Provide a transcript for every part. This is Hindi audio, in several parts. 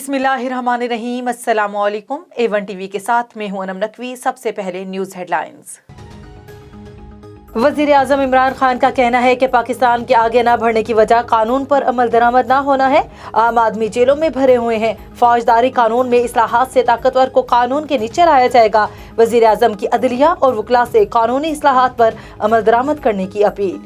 बिस्मिल्लाहिर्रहमानिर्रहीम। अस्सलामुअलैकुम। A1 टीवी के साथ मैं हूं अनम नकवी। सबसे पहले न्यूज़ हेडलाइंस। वज़ीर आज़म इमरान खान का कहना है कि पाकिस्तान के आगे न बढ़ने की वजह कानून पर अमल दरामद न होना है। आम आदमी जेलों में भरे हुए हैं। फौजदारी कानून में इस्लाहात से ताकतवर को कानून के नीचे लाया जाएगा। वज़ीर आज़म की अदलिया और वकला से कानूनी इस्लाहात पर अमल दरामद करने की अपील।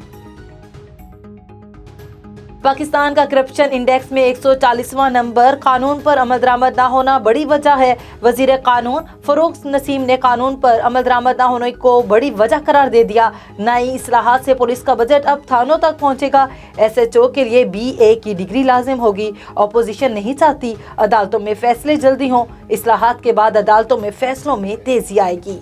पाकिस्तान का करप्शन इंडेक्स में 140वां नंबर। कानून पर अमल दरामद ना होना बड़ी वजह है। वजीर कानून फरूख नसीम ने कानून पर अमल दरामद ना होने को बड़ी वजह करार दे दिया। नई इस्लाहात से पुलिस का बजट अब थानों तक पहुंचेगा। SHO के लिए BA की डिग्री लाजिम होगी। अपोजिशन नहीं चाहती अदालतों में फैसले जल्दी हों। इस्लाहात के बाद अदालतों में फैसलों में तेजी आएगी।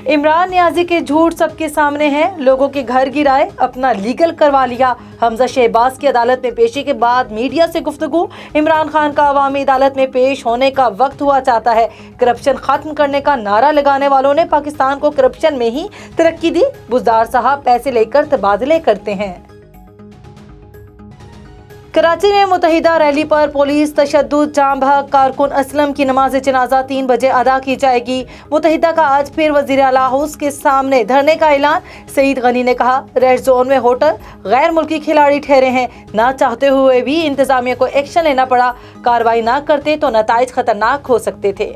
इमरान नियाजी के झूठ सबके सामने है। लोगों के घर गिराए, अपना लीगल करवा लिया। हमजा शहबाज की अदालत में पेशी के बाद मीडिया से गुफ्तगू। इमरान खान का अवामी अदालत में पेश होने का वक्त हुआ चाहता है। करप्शन खत्म करने का नारा लगाने वालों ने पाकिस्तान को करप्शन में ही तरक्की दी। बुज़दार साहब पैसे लेकर तबादले करते हैं। कराची में मुतहिदा रैली पर पुलिस तशद्दुद। जाम भाग कारकुन असलम की नमाज जनाजा 3 बजे अदा की जाएगी। मुतहिदा का आज फिर वजीर आला हाउस के सामने धरने का ऐलान। सईद गनी ने कहा, रेड जोन में होटल गैर मुल्की खिलाड़ी ठहरे हैं। ना चाहते हुए भी इंतजामिया को एक्शन लेना पड़ा। कार्रवाई ना करते तो नताइज खतरनाक हो सकते थे।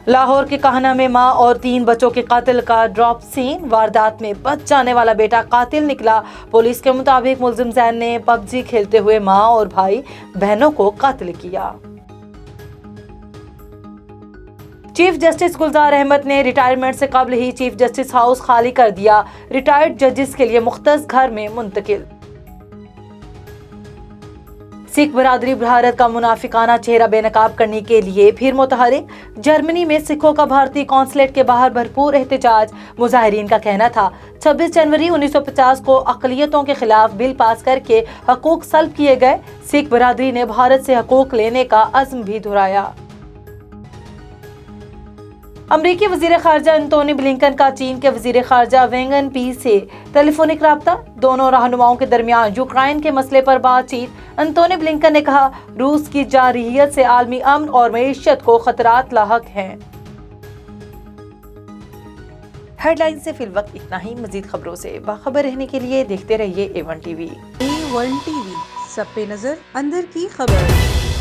लाहौर के काहना में मां और 3 बच्चों के कत्ल का ड्रॉप सीन। वारदात में बच जाने वाला बेटा कातिल निकला। पुलिस के मुताबिक मुल्जिम जैन ने PUBG खेलते हुए मां और भाई बहनों को कत्ल किया। चीफ जस्टिस गुलजार अहमद ने रिटायरमेंट से कबल ही चीफ जस्टिस हाउस खाली कर दिया। रिटायर्ड जजेस के लिए मुख्तस घर में मुंतकिल। सिख बरादरी भारत का मुनाफिकाना चेहरा बेनकाब करने के लिए फिर मुतहरिक। जर्मनी में सिखों का भारतीय कॉन्सुलेट के बाहर भरपूर एहतजाज। मुजाहिरीन का कहना था 26 जनवरी 1950 को अक़लियतों के खिलाफ बिल पास करके हकूक सल्ब किए गए। सिख बरादरी ने भारत से हकूक लेने का अज़्म भी दोहराया। अमरीकी वजीर खारजा एंटोनी ब्लिंकन का चीन के वजीर खारजा वेंग वेनपी से टेलीफोनिक राब्ता। दोनों रहनुमाओं के दरमियान यूक्रेन के मसले पर बातचीत। एंटोनी ब्लिंकन ने कहा, रूस की जारहियत से आलमी अमन और मईशत को खतरात लाहक हैं। हेडलाइन से फिलवक्त इतना ही। मजीद खबरों से बाखबर रहने के लिए देखते रहिए A1 टीवी। A1 टीवी, सब पे नजर, अंदर की खबर।